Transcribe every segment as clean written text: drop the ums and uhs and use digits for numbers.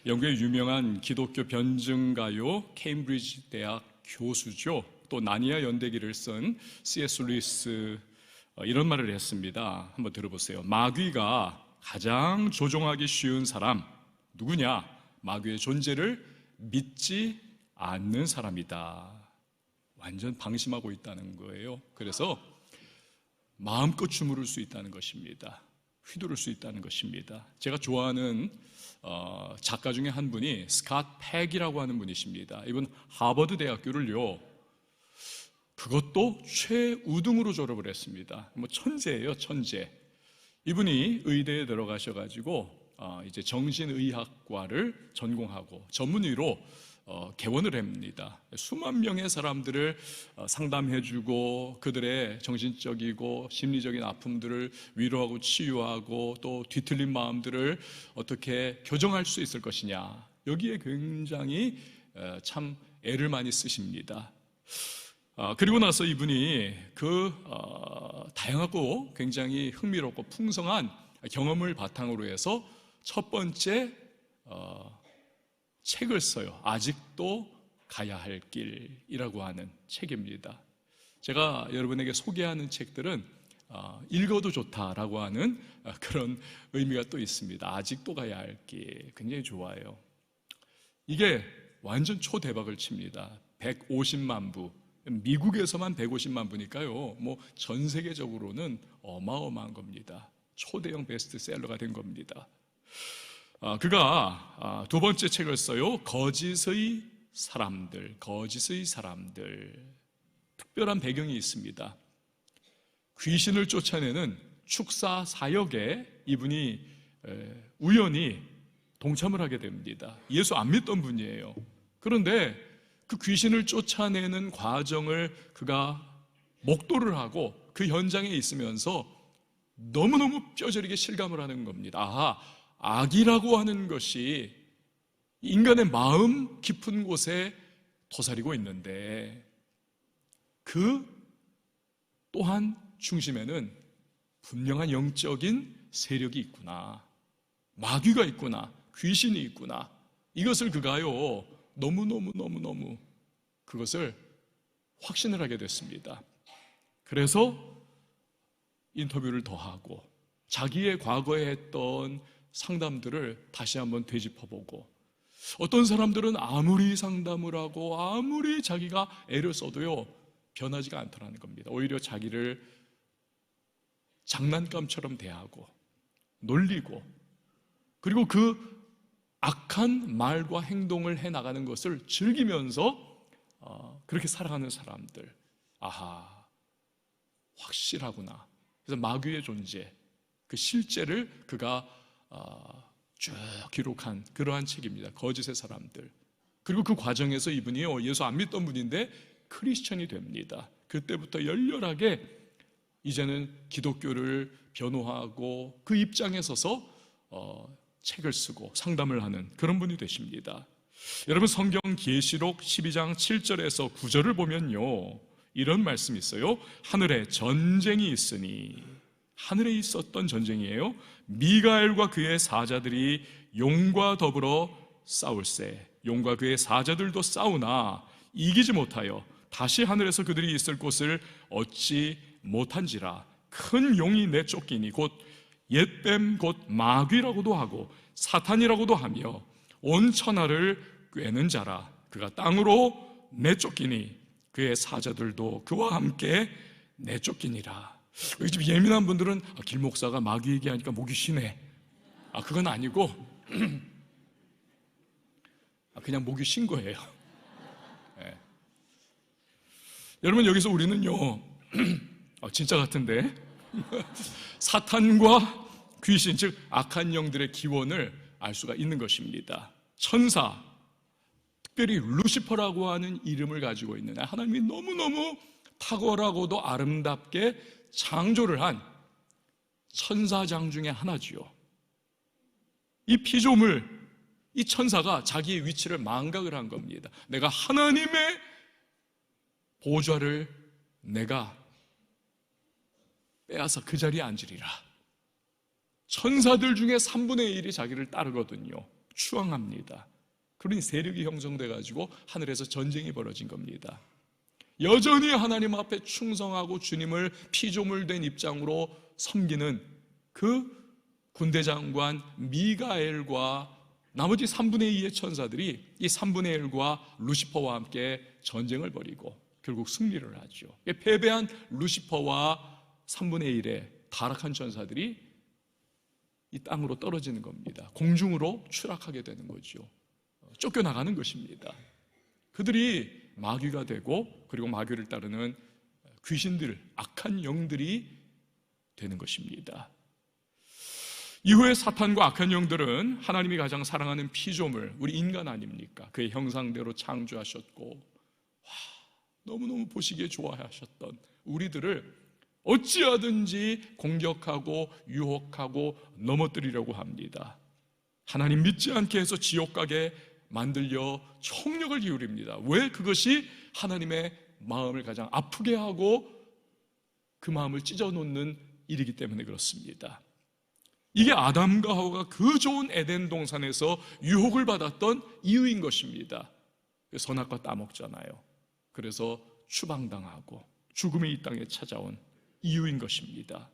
영국의 유명한 기독교 변증가요 케임브리지 대학 교수죠. 또 나니아 연대기를 쓴 C.S. 루이스 이런 말을 했습니다. 한번 들어보세요. 마귀가 가장 조종하기 쉬운 사람 누구냐? 마귀의 존재를 믿지 않는 사람이다. 완전 방심하고 있다는 거예요. 그래서 마음껏 주무를 수 있다는 것입니다. 휘두를 수 있다는 것입니다. 제가 좋아하는 작가 중에 한 분이 스캇 팩이라고 하는 분이십니다. 이분 하버드 대학교를요, 그것도 최우등으로 졸업을 했습니다. 뭐 천재예요, 천재. 이분이 의대에 들어가셔가지고 이제 정신의학과를 전공하고 전문의로 개원을 합니다. 수만 명의 사람들을 상담해주고 그들의 정신적이고 심리적인 아픔들을 위로하고 치유하고 또 뒤틀린 마음들을 어떻게 교정할 수 있을 것이냐, 여기에 굉장히 참 애를 많이 쓰십니다. 그리고 나서 이분이 그 다양하고 굉장히 흥미롭고 풍성한 경험을 바탕으로 해서 첫 번째 책을 써요. 아직도 가야 할 길이라고 하는 책입니다. 제가 여러분에게 소개하는 책들은 읽어도 좋다라고 하는 그런 의미가 또 있습니다. 아직도 가야 할 길, 굉장히 좋아요. 이게 완전 초대박을 칩니다. 150만 부, 미국에서만 150만 부니까요, 뭐 전 세계적으로는 어마어마한 겁니다. 초대형 베스트셀러가 된 겁니다. 그가 두 번째 책을 써요. 거짓의 사람들, 거짓의 사람들. 특별한 배경이 있습니다. 귀신을 쫓아내는 축사 사역에 이분이 우연히 동참을 하게 됩니다. 예수 안 믿던 분이에요. 그런데 그 귀신을 쫓아내는 과정을 그가 목도를 하고 그 현장에 있으면서 너무너무 뼈저리게 실감을 하는 겁니다. 아하, 악이라고 하는 것이 인간의 마음 깊은 곳에 도사리고 있는데 그 또한 중심에는 분명한 영적인 세력이 있구나, 마귀가 있구나, 귀신이 있구나. 이것을 그가요 너무너무 그것을 확신을 하게 됐습니다. 그래서 인터뷰를 더 하고 자기의 과거에 했던 상담들을 다시 한번 되짚어보고, 어떤 사람들은 아무리 상담을 하고 아무리 자기가 애를 써도요 변하지가 않더라는 겁니다. 오히려 자기를 장난감처럼 대하고 놀리고, 그리고 그 악한 말과 행동을 해나가는 것을 즐기면서 그렇게 살아가는 사람들, 아하, 확실하구나. 그래서 마귀의 존재, 그 실제를 그가 쭉 기록한 그러한 책입니다. 거짓의 사람들. 그리고 그 과정에서 이분이요 예수 안 믿던 분인데 크리스천이 됩니다. 그때부터 열렬하게 이제는 기독교를 변호하고 그 입장에 서서 책을 쓰고 상담을 하는 그런 분이 되십니다. 여러분, 성경 계시록 12장 7절에서 9절을 보면요 이런 말씀이 있어요. 하늘에 전쟁이 있으니, 하늘에 있었던 전쟁이에요. 미가엘과 그의 사자들이 용과 더불어 싸울세. 용과 그의 사자들도 싸우나 이기지 못하여 다시 하늘에서 그들이 있을 곳을 얻지 못한지라. 큰 용이 내쫓기니 곧 옛뱀 곧 마귀라고도 하고 사탄이라고도 하며 온 천하를 꿰는 자라. 그가 땅으로 내쫓기니 그의 사자들도 그와 함께 내쫓기니라. 여기 좀 예민한 분들은 김 목사가 마귀 얘기하니까 목이 쉬네. 그건 아니고 그냥 목이 쉰 거예요. 네. 여러분, 여기서 우리는요 진짜 같은데 사탄과 귀신, 즉 악한 영들의 기원을 알 수가 있는 것입니다. 천사, 특별히 루시퍼라고 하는 이름을 가지고 있는, 하나님이 너무너무 탁월하고도 아름답게 창조를 한 천사장 중에 하나지요. 이 피조물, 이 천사가 자기의 위치를 망각을 한 겁니다. 내가 하나님의 보좌를 내가 빼앗아 그 자리에 앉으리라. 천사들 중에 3분의 1이 자기를 따르거든요. 추앙합니다. 그러니 세력이 형성돼 가지고 하늘에서 전쟁이 벌어진 겁니다. 여전히 하나님 앞에 충성하고 주님을 피조물 된 입장으로 섬기는 그 군대 장관 미가엘과 나머지 3분의 2의 천사들이 이 3분의 1과 루시퍼와 함께 전쟁을 벌이고 결국 승리를 하죠. 패배한 루시퍼와 3분의 1의 타락한 천사들이 이 땅으로 떨어지는 겁니다. 공중으로 추락하게 되는 거죠. 쫓겨나가는 것입니다. 그들이 마귀가 되고 그리고 마귀를 따르는 귀신들, 악한 영들이 되는 것입니다. 이후에 사탄과 악한 영들은 하나님이 가장 사랑하는 피조물, 우리 인간 아닙니까? 그의 형상대로 창조하셨고 너무너무 보시기에 좋아하셨던 우리들을 어찌하든지 공격하고 유혹하고 넘어뜨리려고 합니다. 하나님 믿지 않게 해서 지옥 가게 만들려 총력을 기울입니다. 왜? 그것이 하나님의 마음을 가장 아프게 하고 그 마음을 찢어놓는 일이기 때문에 그렇습니다. 이게 아담과 하와가 그 좋은 에덴 동산에서 유혹을 받았던 이유인 것입니다. 선악과 따먹잖아요. 그래서 추방당하고 죽음이 이 땅에 찾아온 이유인 것입니다.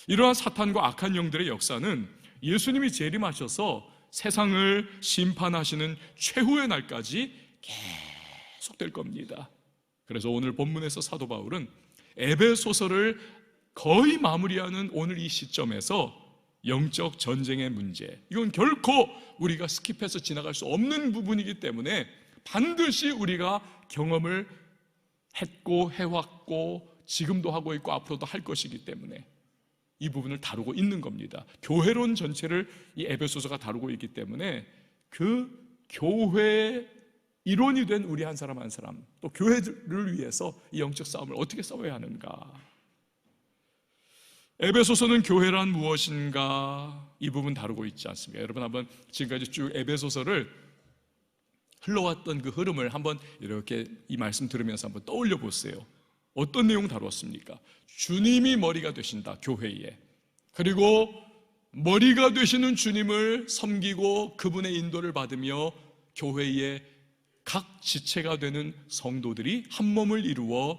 이러한 사탄과 악한 영들의 역사는 예수님이 재림하셔서 세상을 심판하시는 최후의 날까지 계속될 겁니다. 그래서 오늘 본문에서 사도 바울은 에베소서를 거의 마무리하는 오늘 이 시점에서 영적 전쟁의 문제, 이건 결코 우리가 스킵해서 지나갈 수 없는 부분이기 때문에 반드시 우리가 경험을 했고 해왔고 지금도 하고 있고 앞으로도 할 것이기 때문에 이 부분을 다루고 있는 겁니다. 교회론 전체를 이 에베소서가 다루고 있기 때문에 그 교회의 일원이 된 우리 한 사람 한 사람, 또 교회를 위해서 이 영적 싸움을 어떻게 싸워야 하는가. 에베소서는 교회란 무엇인가, 이 부분 다루고 있지 않습니까? 여러분 한번 지금까지 쭉 에베소서를 흘러왔던 그 흐름을 한번 이렇게 이 말씀 들으면서 한번 떠올려 보세요. 어떤 내용 다루었습니까? 주님이 머리가 되신다, 교회에. 그리고 머리가 되시는 주님을 섬기고 그분의 인도를 받으며 교회의 각 지체가 되는 성도들이 한 몸을 이루어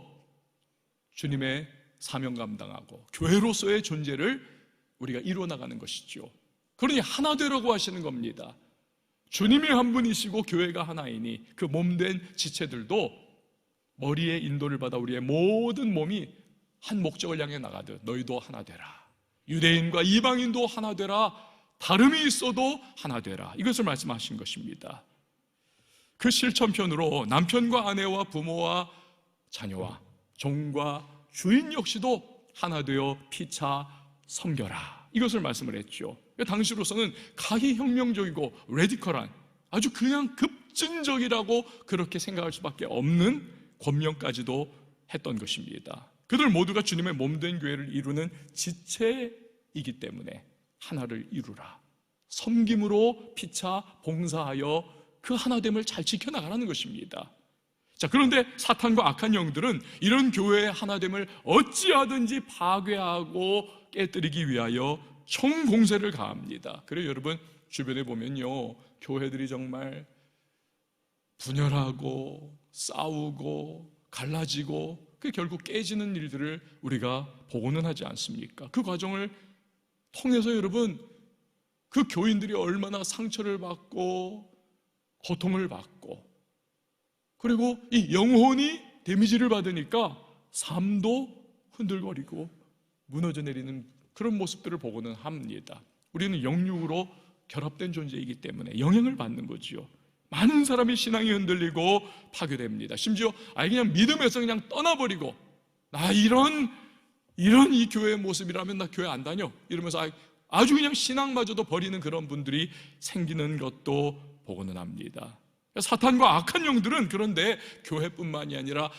주님의 사명 감당하고 교회로서의 존재를 우리가 이루어나가는 것이죠. 그러니 하나 되라고 하시는 겁니다. 주님이 한 분이시고 교회가 하나이니 그 몸된 지체들도 머리의 인도를 받아 우리의 모든 몸이 한 목적을 향해 나가듯 너희도 하나 되라. 유대인과 이방인도 하나 되라. 다름이 있어도 하나 되라. 이것을 말씀하신 것입니다. 그 실천편으로 남편과 아내와 부모와 자녀와 종과 주인 역시도 하나 되어 피차 섬겨라. 이것을 말씀을 했죠. 당시로서는 가히 혁명적이고 레디컬한, 아주 그냥 급진적이라고 그렇게 생각할 수밖에 없는 권명까지도 했던 것입니다. 그들 모두가 주님의 몸된 교회를 이루는 지체이기 때문에 하나를 이루라. 섬김으로 피차 봉사하여 그 하나됨을 잘 지켜나가라는 것입니다. 자, 그런데 사탄과 악한 영들은 이런 교회의 하나됨을 어찌하든지 파괴하고 깨뜨리기 위하여 총공세를 가합니다. 그래서 여러분 주변에 보면요, 교회들이 정말 분열하고 싸우고 갈라지고 그 결국 깨지는 일들을 우리가 보고는 하지 않습니까? 그 과정을 통해서 여러분 그 교인들이 얼마나 상처를 받고 고통을 받고 그리고 이 영혼이 데미지를 받으니까 삶도 흔들거리고 무너져 내리는 그런 모습들을 보고는 합니다. 우리는 영육으로 결합된 존재이기 때문에 영향을 받는 거지요. 많은 사람이 신앙이 흔들리고 파괴됩니다. 심지어 그냥 믿음에서 그냥 떠나버리고 이런 이 교회의 모습이라면 나 교회 안 다녀 이러면서 아주 그냥 신앙마저도 버리는 그런 분들이 생기는 것도 보고는 합니다. 사탄과 악한 영들은 그런데 교회뿐만이 아니라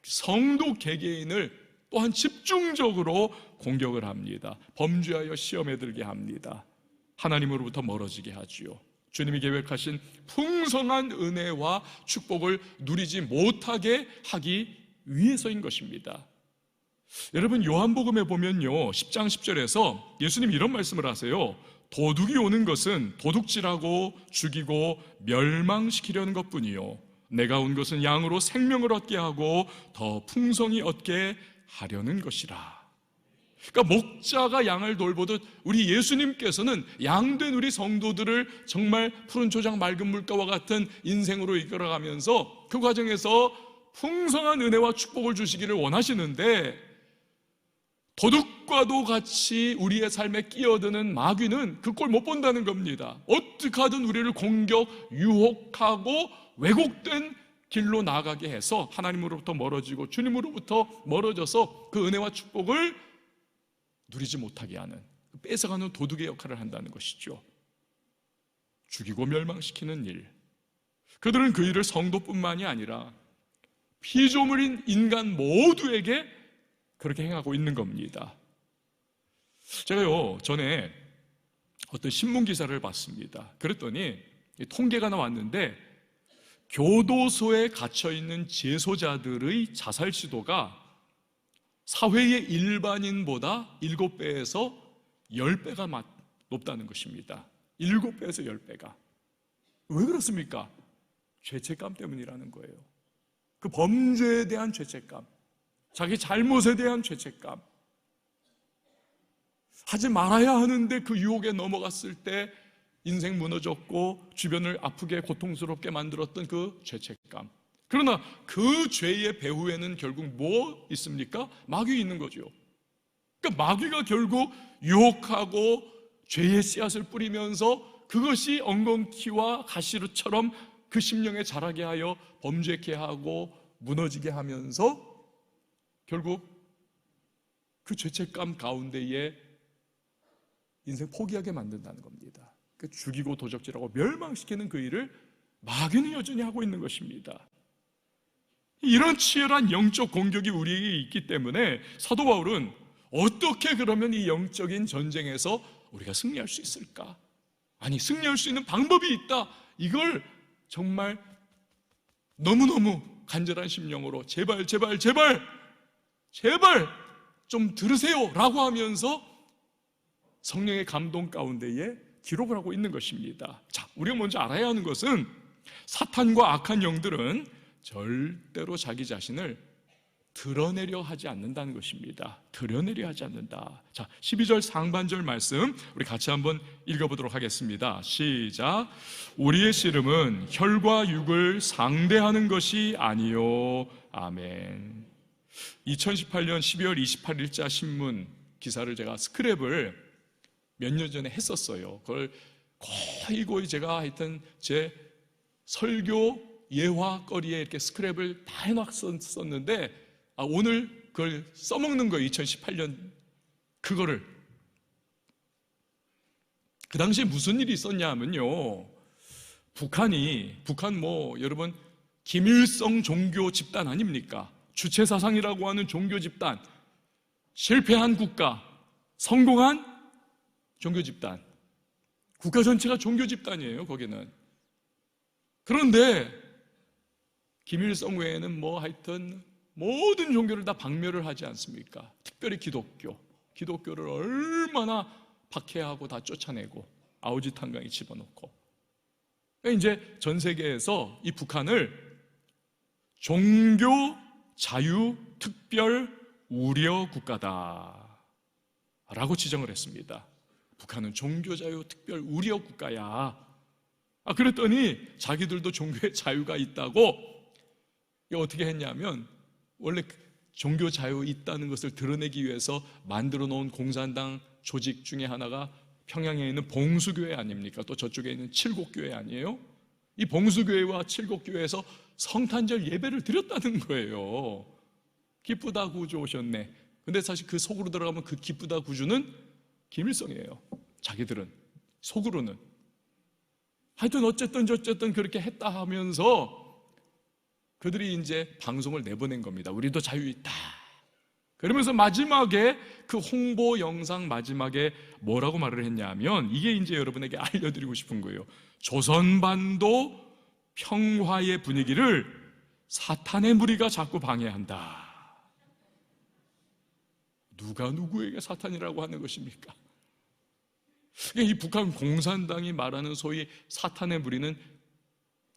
성도 개개인을 또한 집중적으로 공격을 합니다. 범죄하여 시험에 들게 합니다. 하나님으로부터 멀어지게 하지요. 주님이 계획하신 풍성한 은혜와 축복을 누리지 못하게 하기 위해서인 것입니다. 여러분 요한복음에 보면요 10장 10절에서 예수님이 이런 말씀을 하세요. 도둑이 오는 것은 도둑질하고 죽이고 멸망시키려는 것뿐이요 내가 온 것은 양으로 생명을 얻게 하고 더 풍성히 얻게 하려는 것이라. 그러니까 목자가 양을 돌보듯 우리 예수님께서는 양된 우리 성도들을 정말 푸른 초장 맑은 물가와 같은 인생으로 이끌어가면서 그 과정에서 풍성한 은혜와 축복을 주시기를 원하시는데, 도둑과도 같이 우리의 삶에 끼어드는 마귀는 그 꼴 못 본다는 겁니다. 어떻게 하든 우리를 공격, 유혹하고 왜곡된 길로 나아가게 해서 하나님으로부터 멀어지고 주님으로부터 멀어져서 그 은혜와 축복을 누리지 못하게 하는, 뺏어가는 도둑의 역할을 한다는 것이죠. 죽이고 멸망시키는 일. 그들은 그 일을 성도뿐만이 아니라 피조물인 인간 모두에게 그렇게 행하고 있는 겁니다. 제가요 전에 어떤 신문 기사를 봤습니다. 그랬더니 통계가 나왔는데 교도소에 갇혀있는 재소자들의 자살 시도가 사회의 일반인보다 7배에서 10배가 높다는 것입니다. 7배에서 10배가. 왜 그렇습니까? 죄책감 때문이라는 거예요. 그 범죄에 대한 죄책감, 자기 잘못에 대한 죄책감, 하지 말아야 하는데 그 유혹에 넘어갔을 때 인생 무너졌고 주변을 아프게 고통스럽게 만들었던 그 죄책감. 그러나 그 죄의 배후에는 결국 뭐 있습니까? 마귀 있는 거죠. 그러니까 마귀가 결국 유혹하고 죄의 씨앗을 뿌리면서 그것이 엉겅퀴와 가시루처럼 그 심령에 자라게 하여 범죄케 하고 무너지게 하면서 결국 그 죄책감 가운데에 인생 포기하게 만든다는 겁니다. 그 죽이고 도적질하고 멸망시키는 그 일을 마귀는 여전히 하고 있는 것입니다. 이런 치열한 영적 공격이 우리에게 있기 때문에 사도 바울은 어떻게 그러면 이 영적인 전쟁에서 우리가 승리할 수 있을까? 아니, 승리할 수 있는 방법이 있다. 이걸 정말 너무너무 간절한 심령으로 제발 제발 제발 제발 좀 들으세요 라고 하면서 성령의 감동 가운데에 기록을 하고 있는 것입니다. 자, 우리가 먼저 알아야 하는 것은 사탄과 악한 영들은 절대로 자기 자신을 드러내려 하지 않는다는 것입니다. 드러내려 하지 않는다. 자, 12절 상반절 말씀 우리 같이 한번 읽어보도록 하겠습니다. 시작. 우리의 씨름은 혈과 육을 상대하는 것이 아니요. 아멘. 2018년 12월 28일자 신문 기사를 제가 스크랩을 몇 년 전에 했었어요. 그걸 거의 제가 하여튼 제 설교 예화거리에 이렇게 스크랩을 다 해놨었는데 오늘 그걸 써먹는 거예요. 2018년 그거를. 그 당시에 무슨 일이 있었냐 하면요, 북한 뭐 여러분 김일성 종교 집단 아닙니까? 주체사상이라고 하는 종교 집단, 실패한 국가, 성공한 종교 집단, 국가 전체가 종교 집단이에요. 거기는. 그런데 김일성 외에는 뭐 하여튼 모든 종교를 다 박멸을 하지 않습니까? 특별히 기독교를 얼마나 박해하고 다 쫓아내고 아우지탄강에 집어넣고. 이제 전 세계에서 이 북한을 종교 자유 특별 우려 국가다 라고 지정을 했습니다. 북한은 종교 자유 특별 우려 국가야. 그랬더니 자기들도 종교의 자유가 있다고 어떻게 했냐면, 원래 종교 자유 있다는 것을 드러내기 위해서 만들어 놓은 공산당 조직 중에 하나가 평양에 있는 봉수교회 아닙니까? 또 저쪽에 있는 칠곡교회 아니에요? 이 봉수교회와 칠곡교회에서 성탄절 예배를 드렸다는 거예요. 기쁘다 구주 오셨네. 근데 사실 그 속으로 들어가면 그 기쁘다 구주는 김일성이에요. 자기들은 속으로는. 하여튼 어쨌든 그렇게 했다 하면서 그들이 이제 방송을 내보낸 겁니다. 우리도 자유 있다. 그러면서 마지막에 그 홍보 영상 마지막에 뭐라고 말을 했냐면, 이게 이제 여러분에게 알려드리고 싶은 거예요. 조선반도 평화의 분위기를 사탄의 무리가 자꾸 방해한다. 누가 누구에게 사탄이라고 하는 것입니까? 이 북한 공산당이 말하는 소위 사탄의 무리는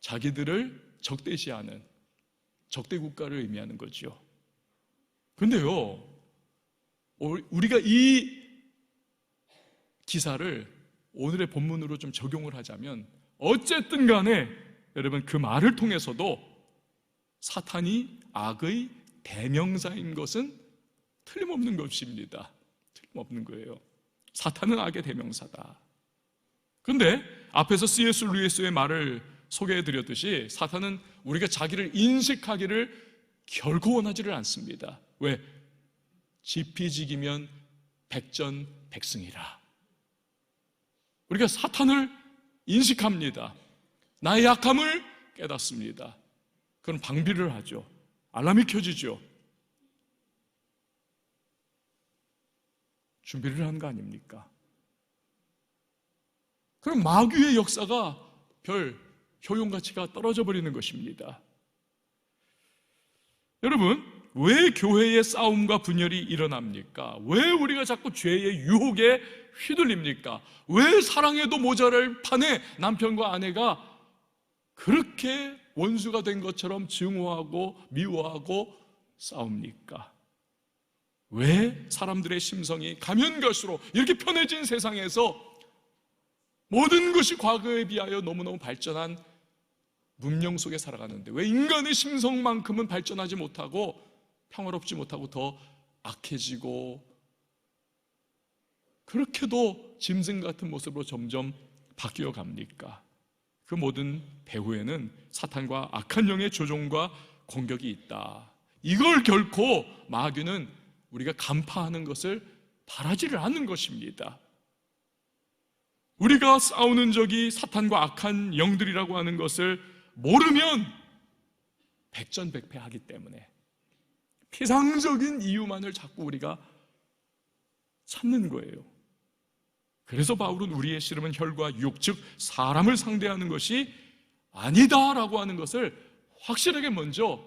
자기들을 적대시하는 적대 국가를 의미하는 거죠. 근데요, 우리가 이 기사를 오늘의 본문으로 좀 적용을 하자면, 어쨌든 간에 여러분 그 말을 통해서도 사탄이 악의 대명사인 것은 틀림없는 것입니다. 틀림없는 거예요. 사탄은 악의 대명사다. 그런데 앞에서 C.S. 루이스의 말을 소개해드렸듯이 사탄은 우리가 자기를 인식하기를 결코 원하지를 않습니다. 왜? 지피지기면 백전백승이라. 우리가 사탄을 인식합니다. 나의 약함을 깨닫습니다. 그럼 방비를 하죠. 알람이 켜지죠. 준비를 한 거 아닙니까? 그럼 마귀의 역사가 별 효용 가치가 떨어져 버리는 것입니다. 여러분, 왜 교회의 싸움과 분열이 일어납니까? 왜 우리가 자꾸 죄의 유혹에 휘둘립니까? 왜 사랑에도 모자랄 판에 남편과 아내가 그렇게 원수가 된 것처럼 증오하고 미워하고 싸웁니까? 왜 사람들의 심성이 가면 갈수록 이렇게 편해진 세상에서 모든 것이 과거에 비하여 너무너무 발전한 문명 속에 살아가는데 왜 인간의 심성만큼은 발전하지 못하고 평화롭지 못하고 더 악해지고 그렇게도 짐승 같은 모습으로 점점 바뀌어 갑니까? 그 모든 배후에는 사탄과 악한 영의 조종과 공격이 있다. 이걸 결코 마귀는 우리가 간파하는 것을 바라지를 않는 것입니다. 우리가 싸우는 적이 사탄과 악한 영들이라고 하는 것을 모르면 백전백패하기 때문에 피상적인 이유만을 자꾸 우리가 찾는 거예요. 그래서 바울은 우리의 씨름은 혈과 육, 즉 사람을 상대하는 것이 아니다라고 하는 것을 확실하게 먼저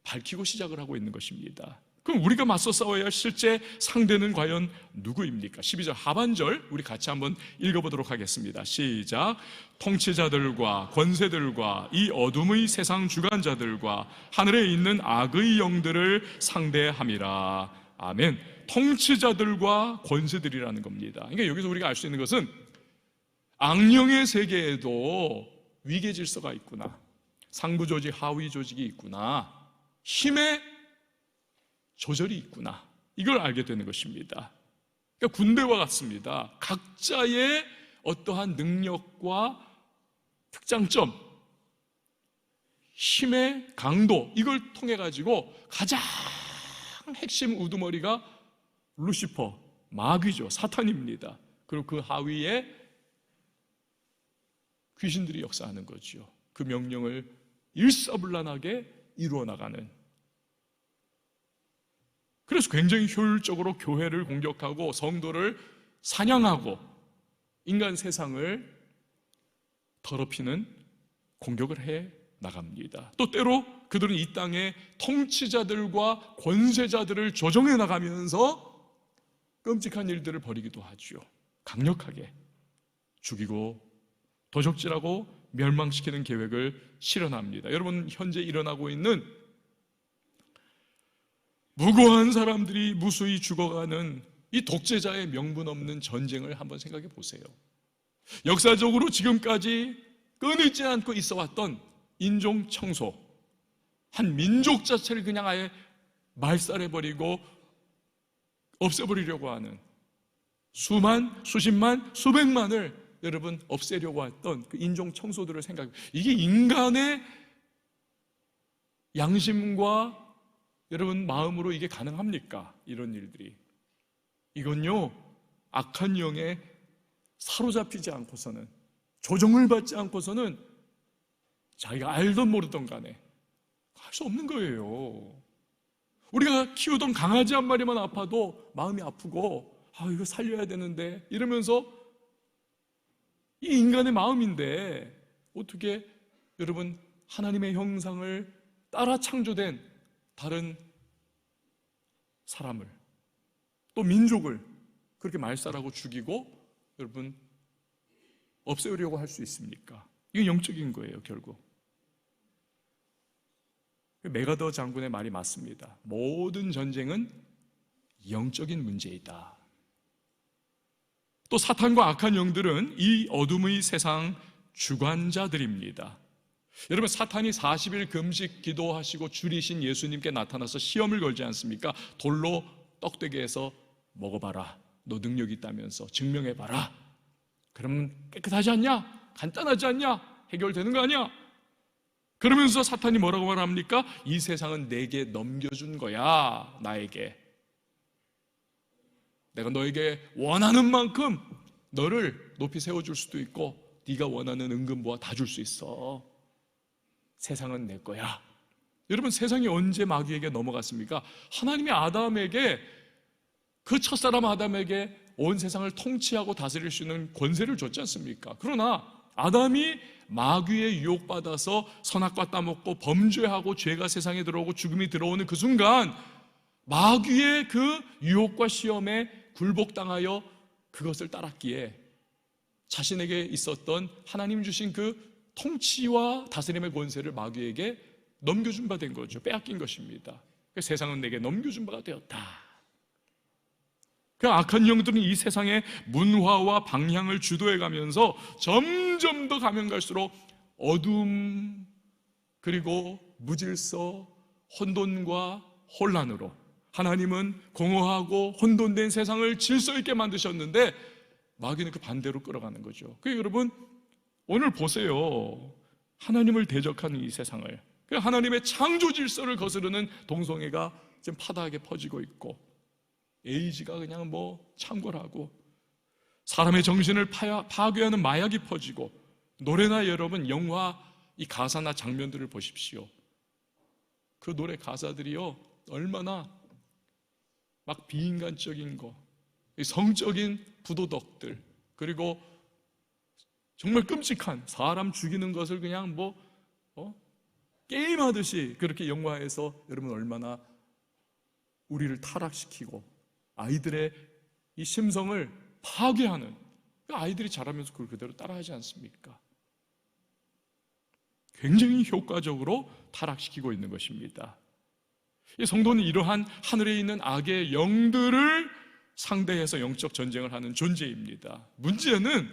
밝히고 시작을 하고 있는 것입니다. 그럼 우리가 맞서 싸워야 할 실제 상대는 과연 누구입니까? 12절 하반절 우리 같이 한번 읽어보도록 하겠습니다. 시작. 통치자들과 권세들과 이 어둠의 세상 주관자들과 하늘에 있는 악의 영들을 상대함이라. 아멘. 통치자들과 권세들이라는 겁니다. 그러니까 여기서 우리가 알 수 있는 것은 악령의 세계에도 위계 질서가 있구나, 상부 조직, 하위 조직이 있구나, 힘의 조절이 있구나, 이걸 알게 되는 것입니다. 그러니까 군대와 같습니다. 각자의 어떠한 능력과 특장점, 힘의 강도, 이걸 통해 가지고 가장 핵심 우두머리가 루시퍼, 마귀죠. 사탄입니다. 그리고 그 하위에 귀신들이 역사하는 거죠. 그 명령을 일사불란하게 이루어 나가는. 그래서 굉장히 효율적으로 교회를 공격하고 성도를 사냥하고 인간 세상을 더럽히는 공격을 해 나갑니다. 또 때로 그들은 이 땅의 통치자들과 권세자들을 조정해 나가면서 끔찍한 일들을 벌이기도 하죠. 강력하게 죽이고 도적질하고 멸망시키는 계획을 실현합니다. 여러분, 현재 일어나고 있는 무고한 사람들이 무수히 죽어가는 이 독재자의 명분 없는 전쟁을 한번 생각해 보세요. 역사적으로 지금까지 끊이지 않고 있어왔던 인종 청소, 한 민족 자체를 그냥 아예 말살해버리고 없애버리려고 하는 수만, 수십만, 수백만을 여러분 없애려고 했던 그 인종 청소들을 생각해, 이게 인간의 양심과 여러분 마음으로 이게 가능합니까? 이런 일들이. 이건요, 악한 영에 사로잡히지 않고서는, 조정을 받지 않고서는 자기가 알던 모르던 간에 할 수 없는 거예요. 우리가 키우던 강아지 한 마리만 아파도 마음이 아프고, 이거 살려야 되는데 이러면서, 이 인간의 마음인데 어떻게 여러분 하나님의 형상을 따라 창조된 다른 사람을, 또 민족을 그렇게 말살하고 죽이고 여러분 없애려고 할 수 있습니까? 이건 영적인 거예요, 결국. 메가더 장군의 말이 맞습니다. 모든 전쟁은 영적인 문제이다. 또 사탄과 악한 영들은 이 어둠의 세상 주관자들입니다. 여러분, 사탄이 40일 금식 기도하시고 줄이신 예수님께 나타나서 시험을 걸지 않습니까? 돌로 떡되게 해서 먹어봐라. 너 능력 있다면서 증명해봐라. 그러면 깨끗하지 않냐? 간단하지 않냐? 해결되는 거 아니야? 그러면서 사탄이 뭐라고 말합니까? 이 세상은 내게 넘겨준 거야. 나에게. 내가 너에게 원하는 만큼 너를 높이 세워줄 수도 있고 네가 원하는 은근보화 다 줄 수 있어. 세상은 내 거야. 여러분, 세상이 언제 마귀에게 넘어갔습니까? 하나님이 아담에게, 그 첫사람 아담에게 온 세상을 통치하고 다스릴 수 있는 권세를 줬지 않습니까? 그러나 아담이 마귀에 유혹받아서 선악과 따먹고 범죄하고 죄가 세상에 들어오고 죽음이 들어오는 그 순간 마귀의 그 유혹과 시험에 굴복당하여 그것을 따랐기에 자신에게 있었던 하나님 주신 그 통치와 다스림의 권세를 마귀에게 넘겨준 바 된 거죠. 빼앗긴 것입니다. 세상은 내게 넘겨준 바가 되었다. 그 악한 영들은 이 세상의 문화와 방향을 주도해 가면서 점점 더 가면 갈수록 어둠, 그리고 무질서, 혼돈과 혼란으로, 하나님은 공허하고 혼돈된 세상을 질서 있게 만드셨는데 마귀는 그 반대로 끌어가는 거죠. 그러니까 여러분, 오늘 보세요. 하나님을 대적하는 이 세상을, 하나님의 창조 질서를 거스르는 동성애가 지금 파다하게 퍼지고 있고, 에이즈가 그냥 창궐하고, 사람의 정신을 파괴하는 마약이 퍼지고, 노래나 여러분 영화 이 가사나 장면들을 보십시오. 그 노래 가사들이요 얼마나 막 비인간적인 거, 성적인 부도덕들, 그리고 정말 끔찍한 사람 죽이는 것을 그냥 게임하듯이 그렇게 영화에서 여러분 얼마나 우리를 타락시키고 아이들의 이 심성을 파괴하는, 아이들이 자라면서 그걸 그대로 따라하지 않습니까? 굉장히 효과적으로 타락시키고 있는 것입니다. 이 성도는 이러한 하늘에 있는 악의 영들을 상대해서 영적 전쟁을 하는 존재입니다. 문제는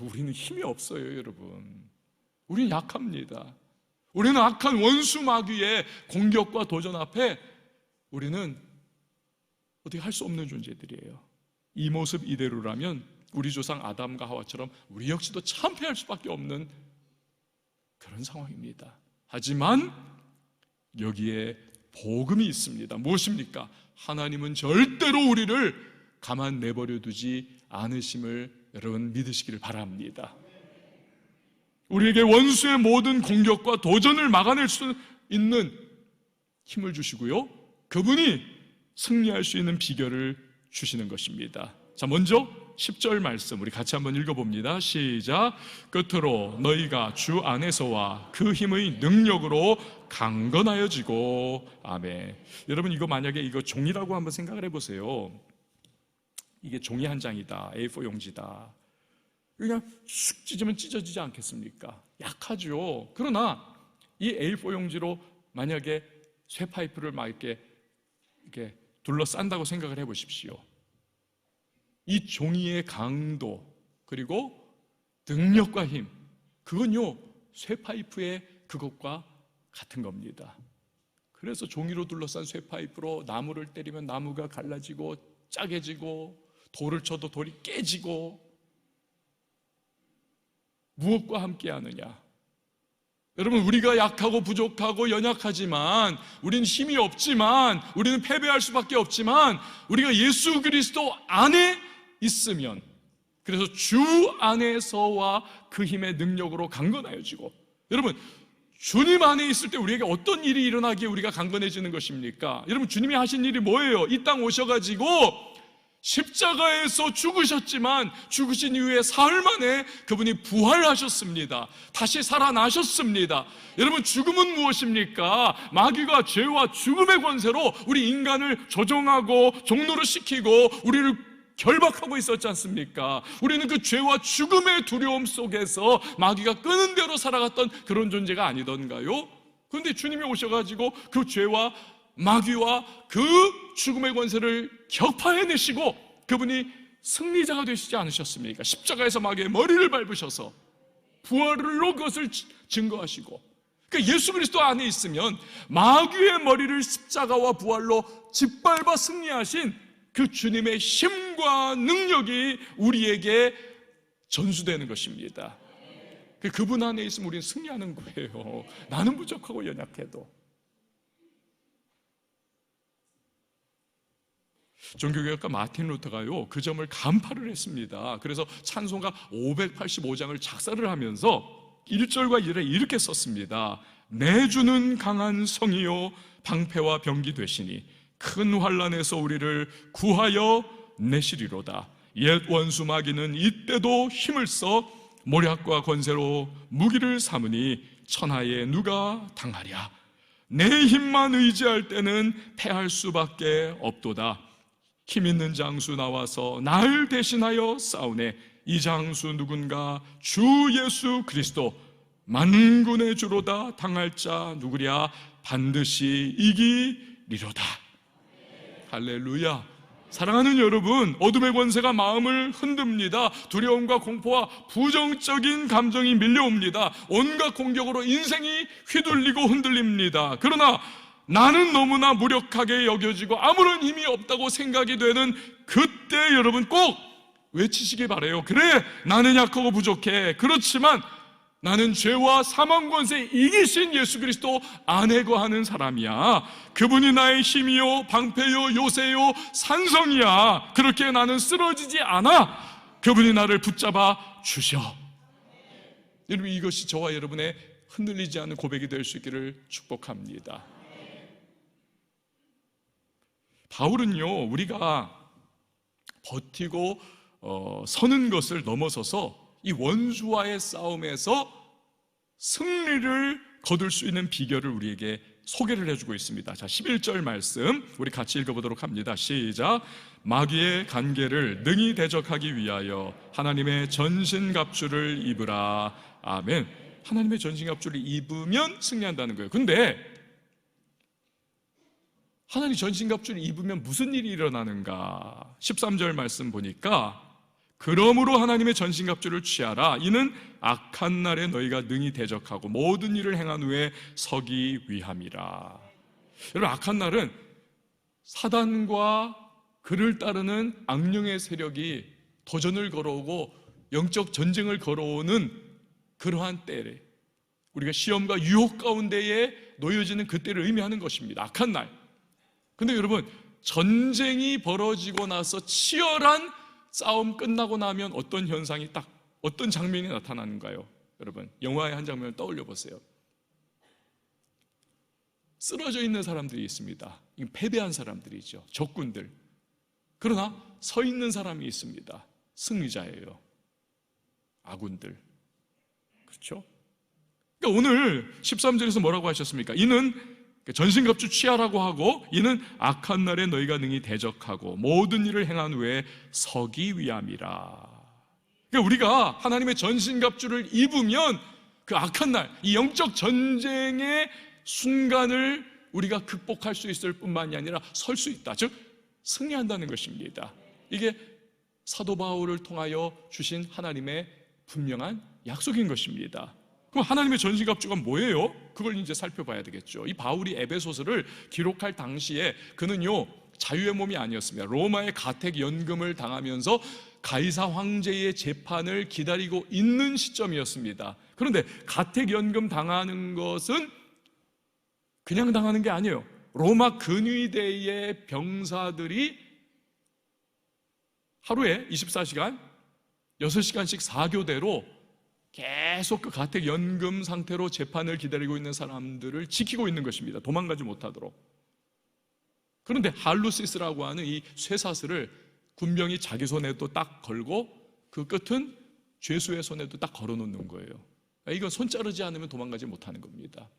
우리는 힘이 없어요, 여러분. 우리는 약합니다. 우리는 악한 원수 마귀의 공격과 도전 앞에 우리는 어떻게 할 수 없는 존재들이에요. 이 모습 이대로라면 우리 조상 아담과 하와처럼 우리 역시도 참패할 수밖에 없는 그런 상황입니다. 하지만 여기에 복음이 있습니다. 무엇입니까? 하나님은 절대로 우리를 가만 내버려 두지 않으심을 여러분 믿으시기를 바랍니다. 우리에게 원수의 모든 공격과 도전을 막아낼 수 있는 힘을 주시고요, 그분이 승리할 수 있는 비결을 주시는 것입니다. 자, 먼저 10절 말씀 우리 같이 한번 읽어봅니다. 시작. 끝으로 너희가 주 안에서와 그 힘의 능력으로 강건하여지고. 아멘. 여러분, 이거 만약에 이거 종이라고 한번 생각을 해보세요. 이게 종이 한 장이다, A4 용지다. 그냥 쑥 찢으면 찢어지지 않겠습니까? 약하죠. 그러나 이 A4 용지로 만약에 쇠파이프를 막 이렇게 둘러싼다고 생각을 해보십시오. 이 종이의 강도, 그리고 능력과 힘, 그건요 쇠파이프의 그것과 같은 겁니다. 그래서 종이로 둘러싼 쇠파이프로 나무를 때리면 나무가 갈라지고 짜개지고, 돌을 쳐도 돌이 깨지고, 무엇과 함께 하느냐? 여러분, 우리가 약하고 부족하고 연약하지만, 우리는 힘이 없지만, 우리는 패배할 수밖에 없지만, 우리가 예수 그리스도 안에 있으면, 그래서 주 안에서와 그 힘의 능력으로 강건하여지고. 여러분, 주님 안에 있을 때 우리에게 어떤 일이 일어나기에 우리가 강건해지는 것입니까? 여러분, 주님이 하신 일이 뭐예요? 이 땅 오셔가지고 십자가에서 죽으셨지만 죽으신 이후에 사흘 만에 그분이 부활하셨습니다. 다시 살아나셨습니다. 여러분, 죽음은 무엇입니까? 마귀가 죄와 죽음의 권세로 우리 인간을 조종하고 종노릇 시키고 우리를 결박하고 있었지 않습니까? 우리는 그 죄와 죽음의 두려움 속에서 마귀가 끄는 대로 살아갔던 그런 존재가 아니던가요? 그런데 주님이 오셔가지고 그 죄와 마귀와 그 죽음의 권세를 격파해내시고 그분이 승리자가 되시지 않으셨습니까? 십자가에서 마귀의 머리를 밟으셔서 부활로 그것을 증거하시고, 그러니까 예수 그리스도 안에 있으면 마귀의 머리를 십자가와 부활로 짓밟아 승리하신 그 주님의 힘과 능력이 우리에게 전수되는 것입니다. 그분 안에 있으면 우리는 승리하는 거예요. 나는 부족하고 연약해도. 종교개혁가 마틴 루터가요, 그 점을 간파를 했습니다. 그래서 찬송가 585장을 작사를 하면서 1절과 2절에 이렇게 썼습니다. 내 주는 강한 성이요 방패와 병기 되시니 큰 환난에서 우리를 구하여 내시리로다. 옛 원수 마귀는 이때도 힘을 써 모략과 권세로 무기를 삼으니 천하에 누가 당하랴. 내 힘만 의지할 때는 패할 수밖에 없도다. 힘 있는 장수 나와서 날 대신하여 싸우네. 이 장수 누군가? 주 예수 그리스도 만군의 주로다. 당할 자 누구랴? 반드시 이기리로다. 할렐루야. 사랑하는 여러분, 어둠의 권세가 마음을 흔듭니다. 두려움과 공포와 부정적인 감정이 밀려옵니다. 온갖 공격으로 인생이 휘둘리고 흔들립니다. 그러나 나는 너무나 무력하게 여겨지고 아무런 힘이 없다고 생각이 되는 그때 여러분 꼭 외치시기 바라요. 그래, 나는 약하고 부족해. 그렇지만 나는 죄와 사망 권세 이기신 예수 그리스도 안에 거하는 사람이야. 그분이 나의 힘이요 방패요 요새요 산성이야. 그렇게 나는 쓰러지지 않아. 그분이 나를 붙잡아 주셔. 여러분, 이것이 저와 여러분의 흔들리지 않는 고백이 될 수 있기를 축복합니다. 바울은요, 우리가 버티고 서는 것을 넘어서서 이 원수와의 싸움에서 승리를 거둘 수 있는 비결을 우리에게 소개를 해주고 있습니다. 자, 11절 말씀 우리 같이 읽어보도록 합니다. 시작. 마귀의 간계를 능히 대적하기 위하여 하나님의 전신갑주를 입으라. 아멘. 하나님의 전신갑주를 입으면 승리한다는 거예요. 근데 하나님 전신갑주를 입으면 무슨 일이 일어나는가? 13절 말씀 보니까 그러므로 하나님의 전신갑주를 취하라. 이는 악한 날에 너희가 능히 대적하고 모든 일을 행한 후에 서기 위함이라. 여러분, 악한 날은 사단과 그를 따르는 악령의 세력이 도전을 걸어오고 영적 전쟁을 걸어오는 그러한 때에 우리가 시험과 유혹 가운데에 놓여지는 그때를 의미하는 것입니다. 악한 날. 근데 여러분, 전쟁이 벌어지고 나서 치열한 싸움 끝나고 나면 어떤 현상이 어떤 장면이 나타나는가요? 여러분, 영화의 한 장면을 떠올려 보세요. 쓰러져 있는 사람들이 있습니다. 패배한 사람들이죠. 적군들. 그러나 서 있는 사람이 있습니다. 승리자예요. 아군들. 그렇죠? 그러니까 오늘 13절에서 뭐라고 하셨습니까? 이는 전신갑주 취하라고 하고, 이는 악한 날에 너희가 능히 대적하고 모든 일을 행한 후에 서기 위함이라. 그러니까 우리가 하나님의 전신갑주를 입으면 그 악한 날, 이 영적 전쟁의 순간을 우리가 극복할 수 있을 뿐만이 아니라 설 수 있다. 즉 승리한다는 것입니다. 이게 사도 바울을 통하여 주신 하나님의 분명한 약속인 것입니다. 그럼 하나님의 전신갑주가 뭐예요? 그걸 이제 살펴봐야 되겠죠. 이 바울이 에베소서를 기록할 당시에 그는요, 자유의 몸이 아니었습니다. 로마의 가택 연금을 당하면서 가이사 황제의 재판을 기다리고 있는 시점이었습니다. 그런데 가택 연금 당하는 것은 그냥 당하는 게 아니에요. 로마 근위대의 병사들이 하루에 24시간 6시간씩 4교대로 계속 그 가택 연금 상태로 재판을 기다리고 있는 사람들을 지키고 있는 것입니다. 도망가지 못하도록. 그런데 할루시스라고 하는 이 쇠사슬을 군병이 자기 손에도 딱 걸고 그 끝은 죄수의 손에도 딱 걸어놓는 거예요. 이건 손 자르지 않으면 도망가지 못하는 겁니다.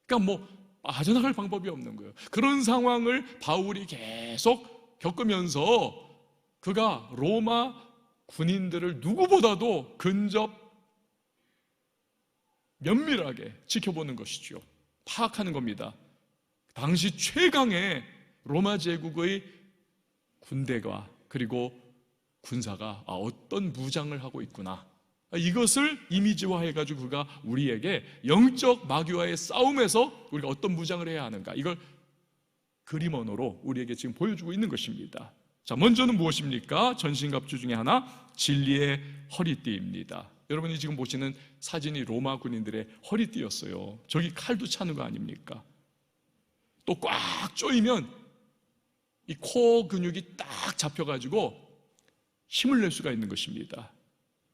그러니까 빠져나갈 방법이 없는 거예요. 그런 상황을 바울이 계속 겪으면서 그가 로마 군인들을 누구보다도 근접 면밀하게 지켜보는 것이죠. 파악하는 겁니다. 당시 최강의 로마 제국의 군대가 그리고 군사가 어떤 무장을 하고 있구나, 이것을 이미지화해가지고 그가 우리에게 영적 마귀와의 싸움에서 우리가 어떤 무장을 해야 하는가, 이걸 그림 언어로 우리에게 지금 보여주고 있는 것입니다. 자, 먼저는 무엇입니까? 전신갑주 중에 하나, 진리의 허리띠입니다. 여러분이 지금 보시는 사진이 로마 군인들의 허리띠였어요. 저기 칼도 차는 거 아닙니까? 또 꽉 조이면 이 코 근육이 딱 잡혀가지고 힘을 낼 수가 있는 것입니다.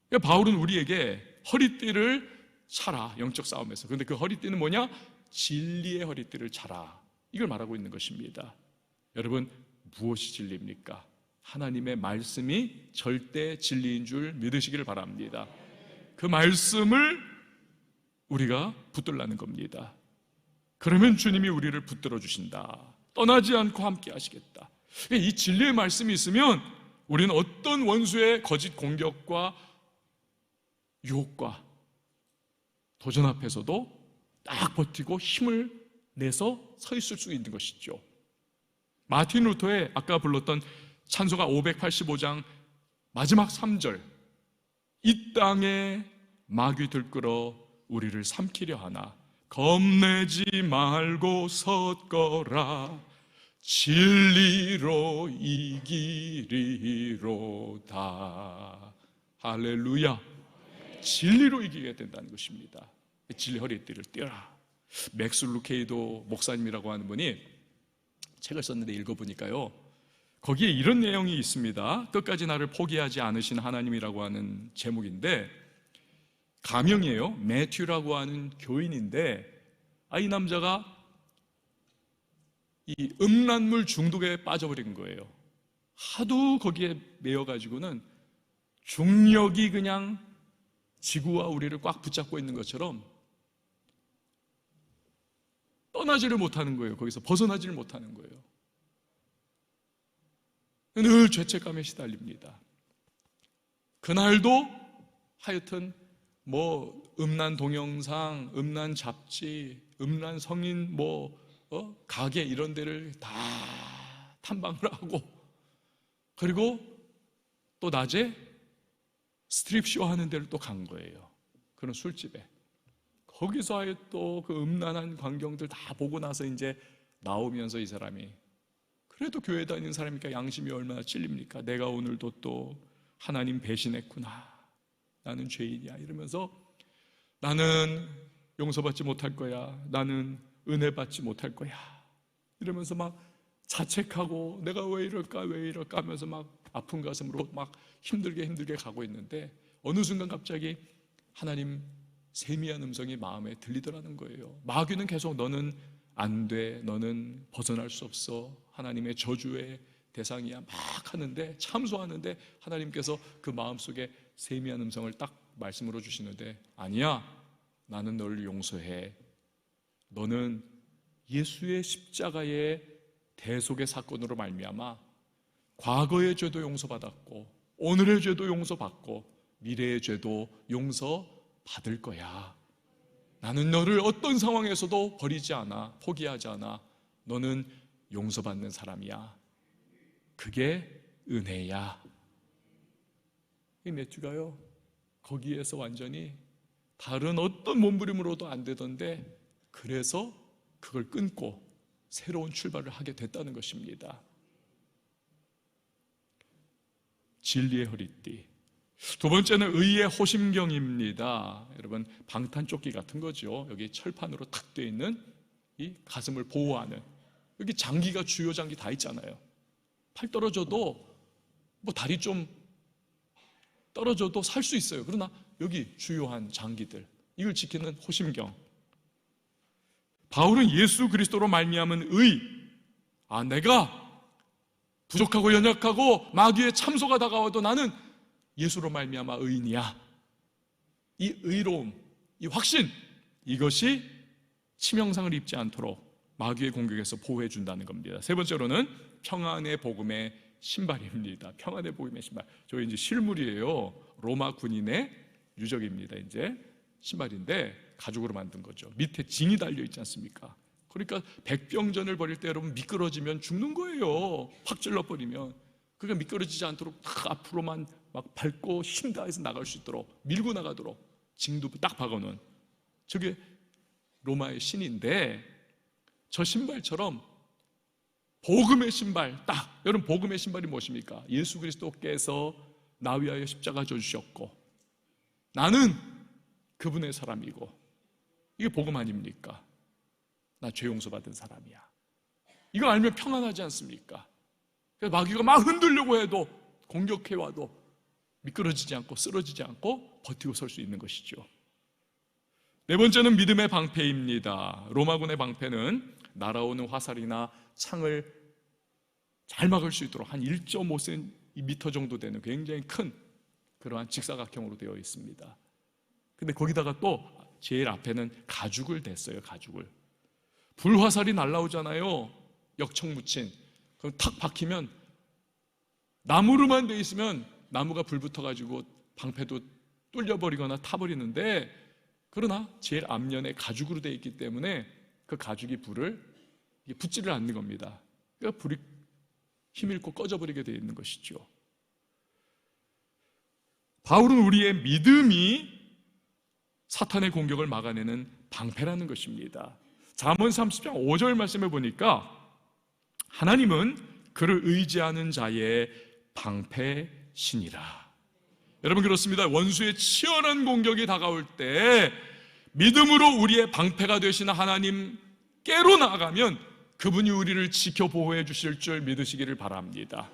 그러니까 바울은 우리에게 허리띠를 차라, 영적 싸움에서. 그런데 그 허리띠는 뭐냐? 진리의 허리띠를 차라, 이걸 말하고 있는 것입니다. 여러분, 무엇이 진리입니까? 하나님의 말씀이 절대 진리인 줄 믿으시기를 바랍니다. 그 말씀을 우리가 붙들라는 겁니다. 그러면 주님이 우리를 붙들어 주신다. 떠나지 않고 함께 하시겠다. 이 진리의 말씀이 있으면 우리는 어떤 원수의 거짓 공격과 유혹과 도전 앞에서도 딱 버티고 힘을 내서 서 있을 수 있는 것이죠. 마틴 루터의 아까 불렀던 찬송가 585장 마지막 3절, 이 땅에 마귀 들끓어 우리를 삼키려 하나 겁내지 말고 섰거라 진리로 이기리로다. 할렐루야. 진리로 이기게 된다는 것입니다. 진리 허리띠를 띄어라. 맥스 루케이도 목사님이라고 하는 분이 책을 썼는데 읽어보니까요, 거기에 이런 내용이 있습니다. 끝까지 나를 포기하지 않으신 하나님이라고 하는 제목인데, 가명이에요. 매튜라고 하는 교인인데, 이 남자가 이 음란물 중독에 빠져버린 거예요. 하도 거기에 매여가지고는 중력이 그냥 지구와 우리를 꽉 붙잡고 있는 것처럼 떠나지를 못하는 거예요. 거기서 벗어나지를 못하는 거예요. 늘 죄책감에 시달립니다. 그날도 하여튼 음란 동영상, 음란 잡지, 음란 성인 가게 이런 데를 다 탐방을 하고, 그리고 또 낮에 스트립쇼 하는 데를 또 간 거예요. 그런 술집에. 거기서 또 그 음란한 광경들 다 보고 나서 이제 나오면서 이 사람이, 그래도 교회 다니는 사람이니까 양심이 얼마나 찔립니까? 내가 오늘도 또 하나님 배신했구나, 나는 죄인이야, 이러면서 나는 용서받지 못할 거야, 나는 은혜 받지 못할 거야, 이러면서 막 자책하고 내가 왜 이럴까 하면서 막 아픈 가슴으로 막 힘들게 가고 있는데, 어느 순간 갑자기 하나님 세미한 음성이 마음에 들리더라는 거예요. 마귀는 계속 너는 안 돼, 너는 벗어날 수 없어, 하나님의 저주의 대상이야 막 하는데, 참소하는데 하나님께서 그 마음속에 세미한 음성을 딱 말씀으로 주시는데, 아니야, 나는 너를 용서해. 너는 예수의 십자가의 대속의 사건으로 말미암아 과거의 죄도 용서받았고 오늘의 죄도 용서받고 미래의 죄도 용서받을 거야. 나는 너를 어떤 상황에서도 버리지 않아, 포기하지 않아. 너는 용서받는 사람이야. 그게 은혜야. 이 매튜가요, 거기에서 완전히 다른 어떤 몸부림으로도 안 되던데, 그래서 그걸 끊고 새로운 출발을 하게 됐다는 것입니다. 진리의 허리띠. 두 번째는 의의 호심경입니다. 여러분, 방탄조끼 같은 거죠. 여기 철판으로 탁 되어 있는 이 가슴을 보호하는, 여기 장기가, 주요 장기 다 있잖아요. 팔 떨어져도 다리 좀 떨어져도 살 수 있어요. 그러나 여기 주요한 장기들, 이걸 지키는 호심경. 바울은 예수 그리스도로 말미암은 의, 내가 부족하고 연약하고 마귀의 참소가 다가와도 나는 예수로 말미암아 의인이야. 이 의로움, 이 확신, 이것이 치명상을 입지 않도록 마귀의 공격에서 보호해 준다는 겁니다. 세 번째로는 평안의 복음의 신발입니다. 평안의 복음의 신발. 저게 이제 실물이에요. 로마 군인의 유적입니다. 이제 신발인데 가죽으로 만든 거죠. 밑에 징이 달려 있지 않습니까? 그러니까 백병전을 벌일 때 여러분 미끄러지면 죽는 거예요. 확 찔러버리면. 그러니까 미끄러지지 않도록 딱 앞으로만 막 밟고 힘 다해서 나갈 수 있도록 밀고 나가도록 징도 딱 박아놓은, 저게 로마의 신인데, 저 신발처럼 복음의 신발, 딱 여러분, 복음의 신발이 무엇입니까? 예수 그리스도께서 나 위하여 십자가 져주셨고 나는 그분의 사람이고, 이게 복음 아닙니까? 나 죄 용서받은 사람이야. 이거 알면 평안하지 않습니까? 그래서 마귀가 막 흔들려고 해도, 공격해와도 미끄러지지 않고 쓰러지지 않고 버티고 설 수 있는 것이죠. 네 번째는 믿음의 방패입니다. 로마군의 방패는 날아오는 화살이나 창을 잘 막을 수 있도록 한 1.5cm 정도 되는 굉장히 큰 그러한 직사각형으로 되어 있습니다. 근데 거기다가 또 제일 앞에는 가죽을 댔어요. 가죽을. 불화살이 날아오잖아요. 역청 묻힌. 그럼 탁 박히면, 나무로만 돼 있으면 나무가 불 붙어가지고 방패도 뚫려버리거나 타버리는데, 그러나 제일 앞면에 가죽으로 되어 있기 때문에 그 가죽이 불을 붙지를 않는 겁니다. 그러니까 불이 힘일고 꺼져버리게 되어 있는 것이죠. 바울은 우리의 믿음이 사탄의 공격을 막아내는 방패라는 것입니다. 잠언 30장 5절 말씀을 보니까 하나님은 그를 의지하는 자의 방패시니라. 여러분, 그렇습니다. 원수의 치열한 공격이 다가올 때 믿음으로 우리의 방패가 되시는 하나님께로 나아가면 그분이 우리를 지켜 보호해 주실 줄 믿으시기를 바랍니다.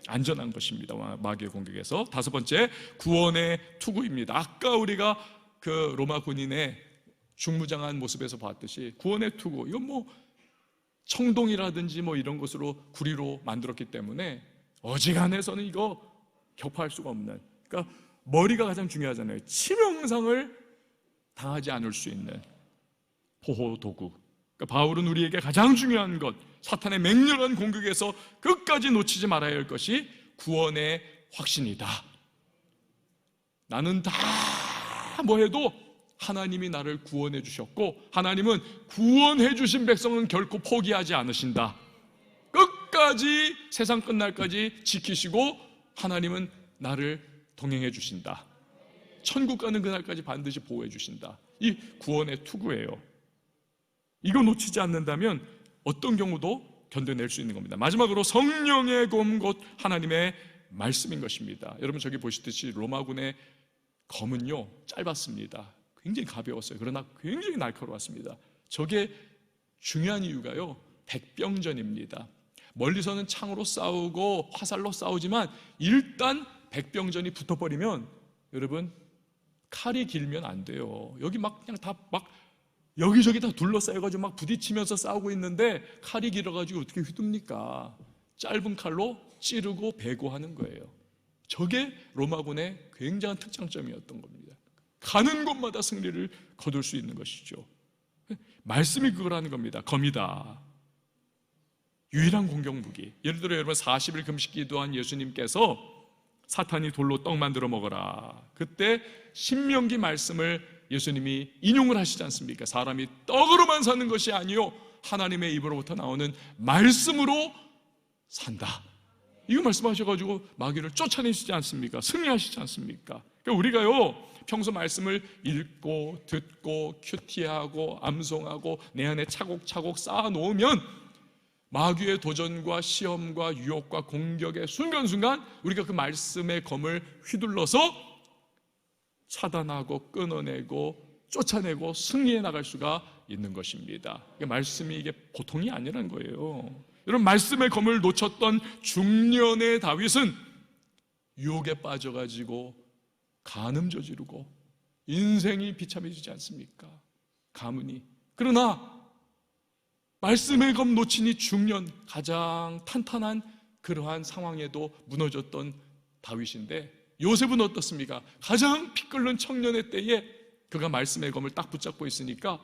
안전한 것입니다. 마귀의 공격에서. 다섯 번째, 구원의 투구입니다. 아까 우리가 그 로마 군인의 중무장한 모습에서 봤듯이 구원의 투구, 이건 뭐 청동이라든지 뭐 이런 것으로 구리로 만들었기 때문에 어지간해서는 이거 격파할 수가 없는, 그러니까 머리가 가장 중요하잖아요. 치명상을 당하지 않을 수 있는 보호 도구. 그러니까 바울은 우리에게 가장 중요한 것, 사탄의 맹렬한 공격에서 끝까지 놓치지 말아야 할 것이 구원의 확신이다. 나는 다 뭐 해도 하나님이 나를 구원해 주셨고, 하나님은 구원해 주신 백성은 결코 포기하지 않으신다. 끝까지, 세상 끝날까지 지키시고 하나님은 나를 동행해 주신다. 천국 가는 그날까지 반드시 보호해 주신다. 이 구원의 투구예요. 이거 놓치지 않는다면 어떤 경우도 견뎌낼 수 있는 겁니다. 마지막으로 성령의 검, 곧 하나님의 말씀인 것입니다. 여러분, 저기 보시듯이 로마군의 검은요 짧았습니다. 굉장히 가벼웠어요. 그러나 굉장히 날카로웠습니다. 저게 중요한 이유가요, 백병전입니다. 멀리서는 창으로 싸우고 화살로 싸우지만 일단 백병전이 붙어버리면 여러분, 칼이 길면 안 돼요. 여기 막 그냥 다 막 여기저기 다 둘러싸여가지고 막 부딪히면서 싸우고 있는데 칼이 길어가지고 어떻게 휘둡니까? 짧은 칼로 찌르고 베고 하는 거예요. 저게 로마군의 굉장한 특장점이었던 겁니다. 가는 곳마다 승리를 거둘 수 있는 것이죠. 말씀이 그거라는 겁니다. 검이다. 유일한 공격 무기. 예를 들어 여러분, 40일 금식 기도한 예수님께서 사탄이 돌로 떡 만들어 먹어라, 그때 신명기 말씀을 예수님이 인용을 하시지 않습니까? 사람이 떡으로만 사는 것이 아니요 하나님의 입으로부터 나오는 말씀으로 산다. 이거 말씀하셔가지고 마귀를 쫓아내시지 않습니까? 승리하시지 않습니까? 그러니까 우리가요 평소 말씀을 읽고 듣고 큐티하고 암송하고 내 안에 차곡차곡 쌓아놓으면 마귀의 도전과 시험과 유혹과 공격의 순간순간 우리가 그 말씀의 검을 휘둘러서 차단하고 끊어내고 쫓아내고 승리해 나갈 수가 있는 것입니다. 말씀이 이게 보통이 아니라는 거예요. 여러분, 말씀의 검을 놓쳤던 중년의 다윗은 유혹에 빠져가지고 간음 저지르고 인생이 비참해지지 않습니까? 가문이. 그러나 말씀의 검 놓치니 중년, 가장 탄탄한 그러한 상황에도 무너졌던 다윗인데, 요셉은 어떻습니까? 가장 피 끓는 청년의 때에 그가 말씀의 검을 딱 붙잡고 있으니까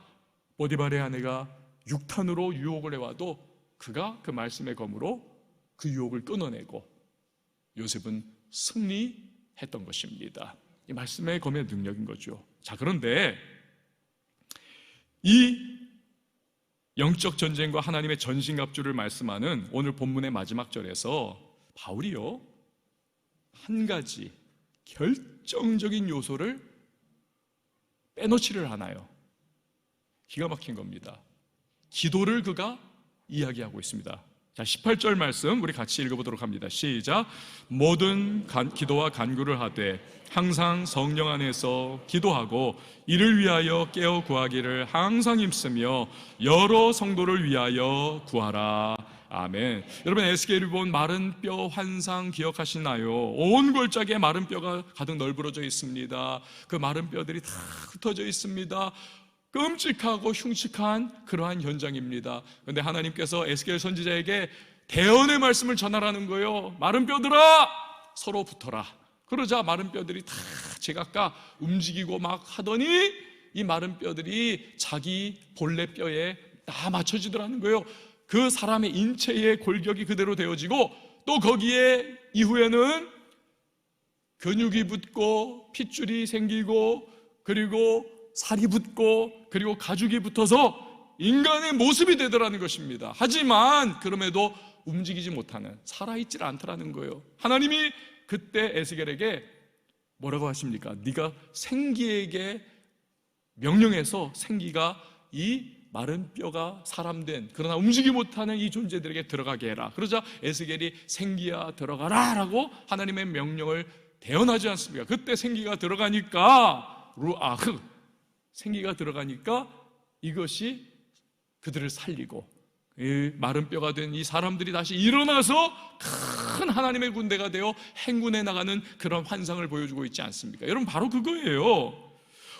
보디발의 아내가 육탄으로 유혹을 해와도 그가 그 말씀의 검으로 그 유혹을 끊어내고 요셉은 승리했던 것입니다. 이 말씀의 검의 능력인 거죠. 자, 그런데 이 영적 전쟁과 하나님의 전신갑주를 말씀하는 오늘 본문의 마지막 절에서 바울이요, 한 가지 결정적인 요소를 빼놓지를 않아요. 기가 막힌 겁니다. 기도를 그가 이야기하고 있습니다. 자, 18절 말씀 우리 같이 읽어보도록 합니다. 시작. 모든 기도와 간구를 하되 항상 성령 안에서 기도하고 이를 위하여 깨어 구하기를 항상 힘쓰며 여러 성도를 위하여 구하라. 아멘. 여러분, 에스겔을 본 마른 뼈 환상 기억하시나요? 온 골짜기에 마른 뼈가 가득 널브러져 있습니다. 그 마른 뼈들이 다 흩어져 있습니다. 끔찍하고 흉측한 그러한 현장입니다. 그런데 하나님께서 에스겔 선지자에게 대언의 말씀을 전하라는 거예요. 마른 뼈들아, 서로 붙어라. 그러자 마른 뼈들이 다 제각각 움직이고 막 하더니 이 마른 뼈들이 자기 본래 뼈에 다 맞춰지더라는 거예요. 그 사람의 인체의 골격이 그대로 되어지고, 또 거기에 이후에는 근육이 붙고 핏줄이 생기고, 그리고 살이 붙고, 그리고 가죽이 붙어서 인간의 모습이 되더라는 것입니다. 하지만 그럼에도 움직이지 못하는, 살아있질 않더라는 거예요. 하나님이 그때 에스겔에게 뭐라고 하십니까? 네가 생기에게 명령해서 생기가 이 마른 뼈가 사람된, 그러나 움직이지 못하는 이 존재들에게 들어가게 해라. 그러자 에스겔이 생기야 들어가라 라고 하나님의 명령을 대언하지 않습니까? 그때 생기가 들어가니까, 루아흐, 생기가 들어가니까 이것이 그들을 살리고, 이 마른 뼈가 된 이 사람들이 다시 일어나서 큰 하나님의 군대가 되어 행군해 나가는 그런 환상을 보여주고 있지 않습니까? 여러분, 바로 그거예요.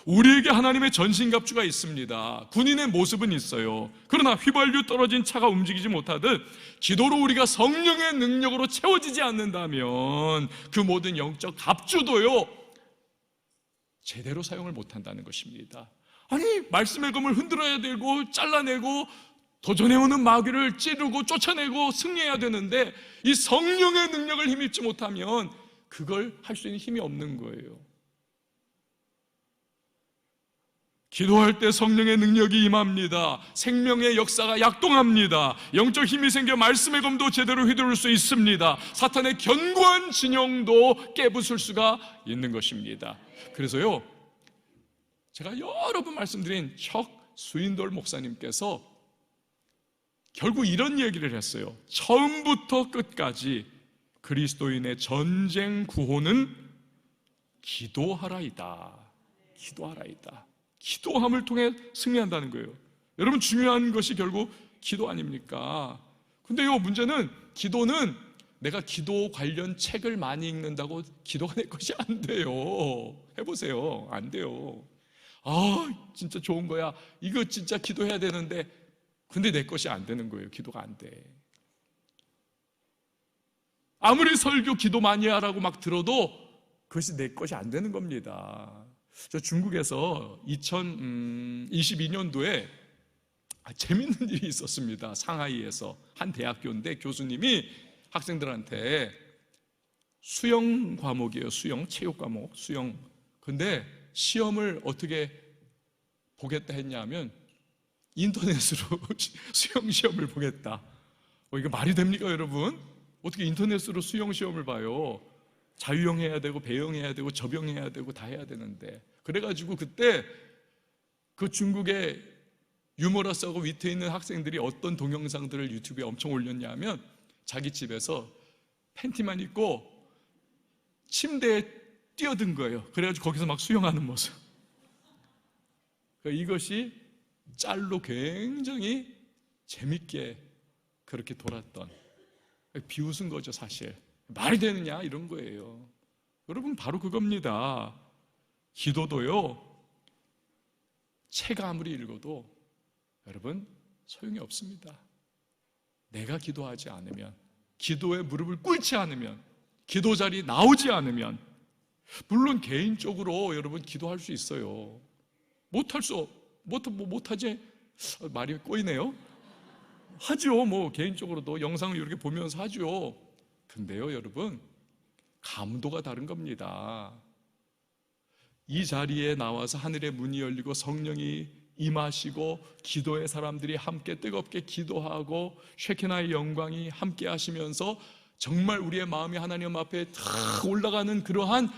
우리에게 하나님의 전신갑주가 있습니다. 군인의 모습은 있어요. 그러나 휘발유 떨어진 차가 움직이지 못하듯 기도로 우리가 성령의 능력으로 채워지지 않는다면 그 모든 영적 갑주도요, 제대로 사용을 못한다는 것입니다. 아니, 말씀의 검을 흔들어야 되고 잘라내고 도전해오는 마귀를 찌르고 쫓아내고 승리해야 되는데, 이 성령의 능력을 힘입지 못하면 그걸 할 수 있는 힘이 없는 거예요. 기도할 때 성령의 능력이 임합니다. 생명의 역사가 약동합니다. 영적 힘이 생겨 말씀의 검도 제대로 휘두를 수 있습니다. 사탄의 견고한 진영도 깨부술 수가 있는 것입니다. 그래서요, 제가 여러 번 말씀드린 척 스윈돌 목사님께서 결국 이런 얘기를 했어요. 처음부터 끝까지 그리스도인의 전쟁 구호는 기도하라이다. 기도하라이다. 기도함을 통해 승리한다는 거예요. 여러분, 중요한 것이 결국 기도 아닙니까? 근데요, 문제는 기도는 내가 기도 관련 책을 많이 읽는다고 기도가 내 것이 안 돼요. 해보세요. 안 돼요. 아, 진짜 좋은 거야. 이거 진짜 기도해야 되는데, 근데 내 것이 안 되는 거예요. 기도가 안 돼. 아무리 설교 기도 많이 하라고 막 들어도 그것이 내 것이 안 되는 겁니다. 저 중국에서 2022년도에 재밌는 일이 있었습니다. 상하이에서 한 대학교인데 교수님이 학생들한테 수영 과목이에요. 수영, 체육 과목, 수영. 근데 시험을 어떻게 보겠다 했냐면 인터넷으로 수영 시험을 보겠다. 이거 말이 됩니까, 여러분? 어떻게 인터넷으로 수영 시험을 봐요? 자유형 해야 되고 배영 해야 되고 접영 해야 되고 다 해야 되는데, 그래가지고 그때 그 중국의 유머러스하고 위트 있는 학생들이 어떤 동영상들을 유튜브에 엄청 올렸냐면, 자기 집에서 팬티만 입고 침대에 뛰어든 거예요. 그래가지고 거기서 막 수영하는 모습. 이것이 짤로 굉장히 재밌게 그렇게 돌았던, 비웃은 거죠. 사실 말이 되느냐 이런 거예요. 여러분, 바로 그겁니다. 기도도요, 책 아무리 읽어도 여러분 소용이 없습니다. 내가 기도하지 않으면, 기도에 무릎을 꿇지 않으면, 기도 자리 나오지 않으면, 물론 개인적으로 여러분 기도할 수 있어요. 못하지? 말이 꼬이네요. 하죠. 뭐 개인적으로도 영상을 이렇게 보면서 하죠. 근데요, 여러분, 감도가 다른 겁니다. 이 자리에 나와서 하늘의 문이 열리고 성령이 임하시고 기도의 사람들이 함께 뜨겁게 기도하고 쉐키나의 영광이 함께 하시면서 정말 우리의 마음이 하나님 앞에 탁 올라가는 그러한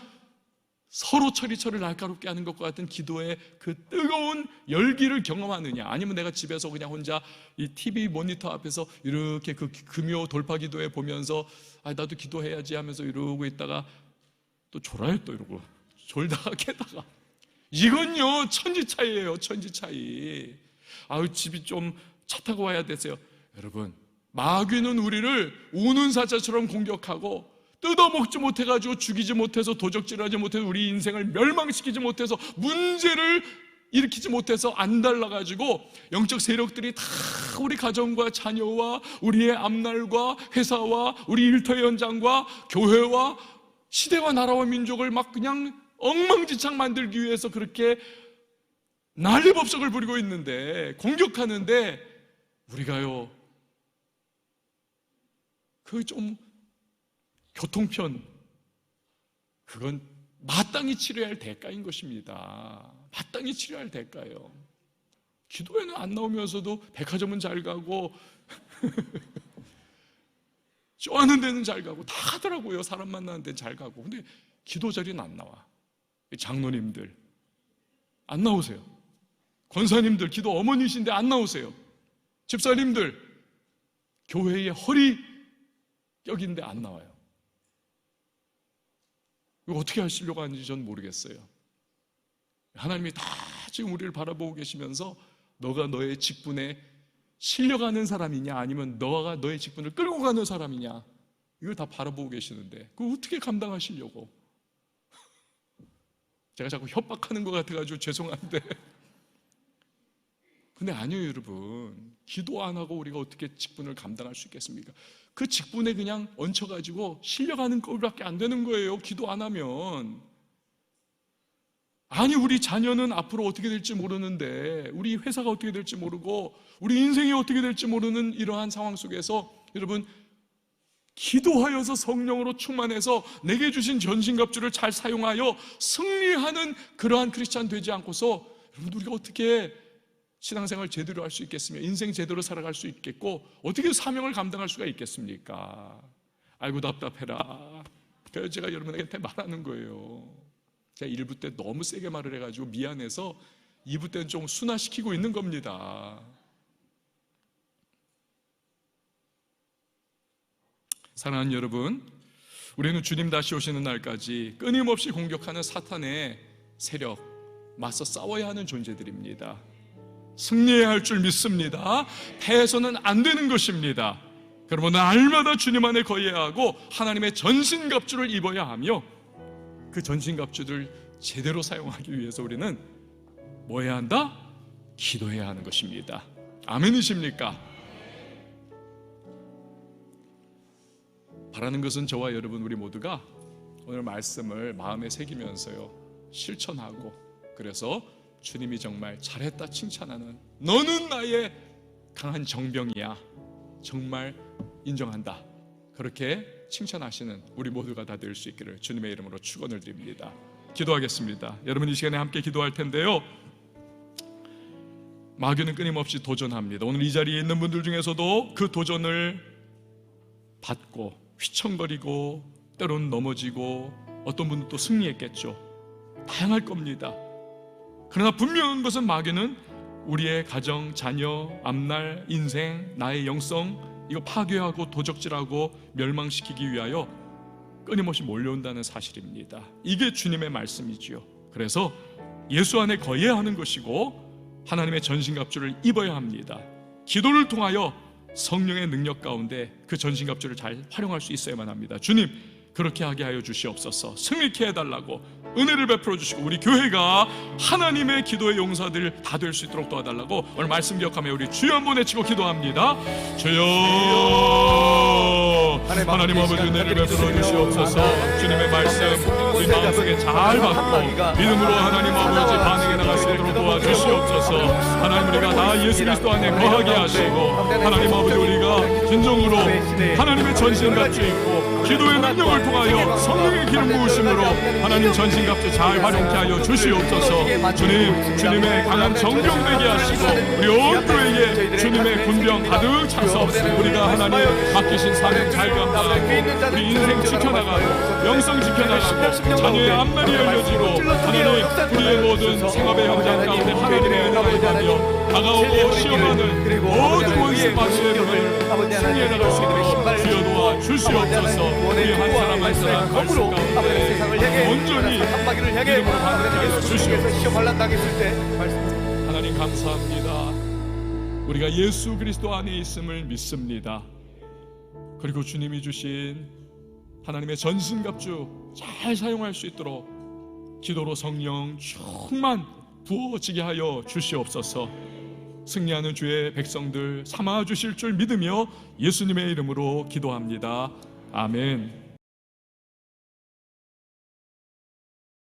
서로 처리처를 날카롭게 하는 것과 같은 기도의 그 뜨거운 열기를 경험하느냐, 아니면 내가 집에서 그냥 혼자 이 TV 모니터 앞에서 이렇게 그 금요 돌파 기도회 보면서 나도 기도해야지 하면서 이러고 있다가 또 졸아요, 또 이러고 졸다가 깨다가. 이건요 천지 차이예요, 천지 차이. 집이 좀 차 타고 와야 되세요. 여러분, 마귀는 우리를 우는 사자처럼 공격하고 뜯어먹지 못해가지고 죽이지 못해서 도적질하지 못해서 우리 인생을 멸망시키지 못해서 문제를 일으키지 못해서 안달나가지고 영적 세력들이 다 우리 가정과 자녀와 우리의 앞날과 회사와 우리 일터 현장과 교회와 시대와 나라와 민족을 막 그냥 엉망진창 만들기 위해서 그렇게 난리법석을 부리고 있는데, 공격하는데 우리가요 그 좀 교통편, 그건 마땅히 치러야 할 대가인 것입니다. 마땅히 치러야 할 대가예요. 기도회는 안 나오면서도 백화점은 잘 가고 좋아하는 데는 잘 가고 다 하더라고요. 사람 만나는 데는 잘 가고. 근데 기도 자리는 안 나와. 장로님들 안 나오세요. 권사님들, 기도 어머니신데 안 나오세요. 집사님들, 교회의 허리격인데 안 나와요. 이거 어떻게 하시려고 하는지 전 모르겠어요. 하나님이 다 지금 우리를 바라보고 계시면서 너가 너의 직분에 실려가는 사람이냐, 아니면 너가 너의 직분을 끌고 가는 사람이냐, 이걸 다 바라보고 계시는데 그걸 어떻게 감당하시려고. 제가 자꾸 협박하는 것 같아가지고 죄송한데, 근데 아니에요 여러분. 기도 안 하고 우리가 어떻게 직분을 감당할 수 있겠습니까? 그 직분에 그냥 얹혀가지고 실려가는 꼴밖에 안 되는 거예요, 기도 안 하면. 아니, 우리 자녀는 앞으로 어떻게 될지 모르는데, 우리 회사가 어떻게 될지 모르고, 우리 인생이 어떻게 될지 모르는 이러한 상황 속에서 여러분, 기도하여서 성령으로 충만해서 내게 주신 전신갑주를 잘 사용하여 승리하는 그러한 크리스찬 되지 않고서 여러분, 우리가 어떻게 신앙생활 제대로 할 수 있겠으며 인생 제대로 살아갈 수 있겠고 어떻게 사명을 감당할 수가 있겠습니까? 아이고 답답해라. 그래서 제가 여러분에게 말하는 거예요. 제가 1부 때 너무 세게 말을 해가지고 미안해서 2부 때는 좀 순화시키고 있는 겁니다. 사랑하는 여러분, 우리는 주님 다시 오시는 날까지 끊임없이 공격하는 사탄의 세력 맞서 싸워야 하는 존재들입니다. 승리해야 할 줄 믿습니다. 패해서는 안 되는 것입니다. 그러므로 날마다 주님 안에 거해야 하고 하나님의 전신갑주를 입어야 하며, 그 전신갑주를 제대로 사용하기 위해서 우리는 뭐 해야 한다? 기도해야 하는 것입니다. 아멘이십니까? 바라는 것은 저와 여러분 우리 모두가 오늘 말씀을 마음에 새기면서요 실천하고, 그래서 주님이 정말 잘했다 칭찬하는, 너는 나의 강한 정병이야, 정말 인정한다, 그렇게 칭찬하시는 우리 모두가 다 될 수 있기를 주님의 이름으로 축원을 드립니다. 기도하겠습니다. 여러분 이 시간에 함께 기도할 텐데요, 마귀는 끊임없이 도전합니다. 오늘 이 자리에 있는 분들 중에서도 그 도전을 받고 휘청거리고 때로는 넘어지고 어떤 분은 또 승리했겠죠. 다양할 겁니다. 그러나 분명한 것은 마귀는 우리의 가정, 자녀, 앞날, 인생, 나의 영성, 이거 파괴하고 도적질하고 멸망시키기 위하여 끊임없이 몰려온다는 사실입니다. 이게 주님의 말씀이지요. 그래서 예수 안에 거해야 하는 것이고 하나님의 전신갑주를 입어야 합니다. 기도를 통하여 성령의 능력 가운데 그 전신갑주를 잘 활용할 수 있어야만 합니다. 주님, 그렇게 하게 하여 주시옵소서. 승리케 해달라고 은혜를 베풀어 주시고 우리 교회가 하나님의 기도의 용사들 다 될 수 있도록 도와달라고 오늘 말씀 기억하며 우리 주여 한번 외치고 기도합니다. 주여, 하나님 아버지 은혜를 베풀어 주시옵소서. 주님의 말씀 우리 마음속에 잘 받고 믿음으로 하나님 아버지 반응해 나갈 수 있도록 도와주시옵소서. 하나님 우리가 다 예수 그리스도 안에 거하게 하시고 하나님 아버지 우리가 진정으로 하나님의 전신갑주 입고 기도의 능력을 통하여 성령의 기름 부으심으로 하나님 전신갑주 잘 활용케 하여 주시옵소서. 주님의 강한 정병 되게 하시고 우리 온 교회에 주님의 군병 가득 차서 우리가 하나님 맡기신 사명 잘 감당하고 우리 인생 지켜나가고 영성 지켜나가고 자녀의 앞날이 열려지고 하나님 우리의 모든 생업의 현장 가운데 하나님의 은혜가 임하며 다가오고 시험하는 모든 원수 마귀의 눈을 승리해 나갈 수 있도록 주여 도와 주시옵소서. 우리 한 사람 한 사람 말씀 가운데 온전히 믿음으로 반응하여 주시옵소서. 하나님 감사합니다. 우리가 예수 그리스도 안에 있음을 믿습니다. 그리고 주님이 주신 하나님의 전신갑주 잘 사용할 수 있도록 기도로 성령 충만 부어지게 하여 주시옵소서. 승리하는 주의 백성들 삼아 주실 줄 믿으며 예수님의 이름으로 기도합니다. 아멘.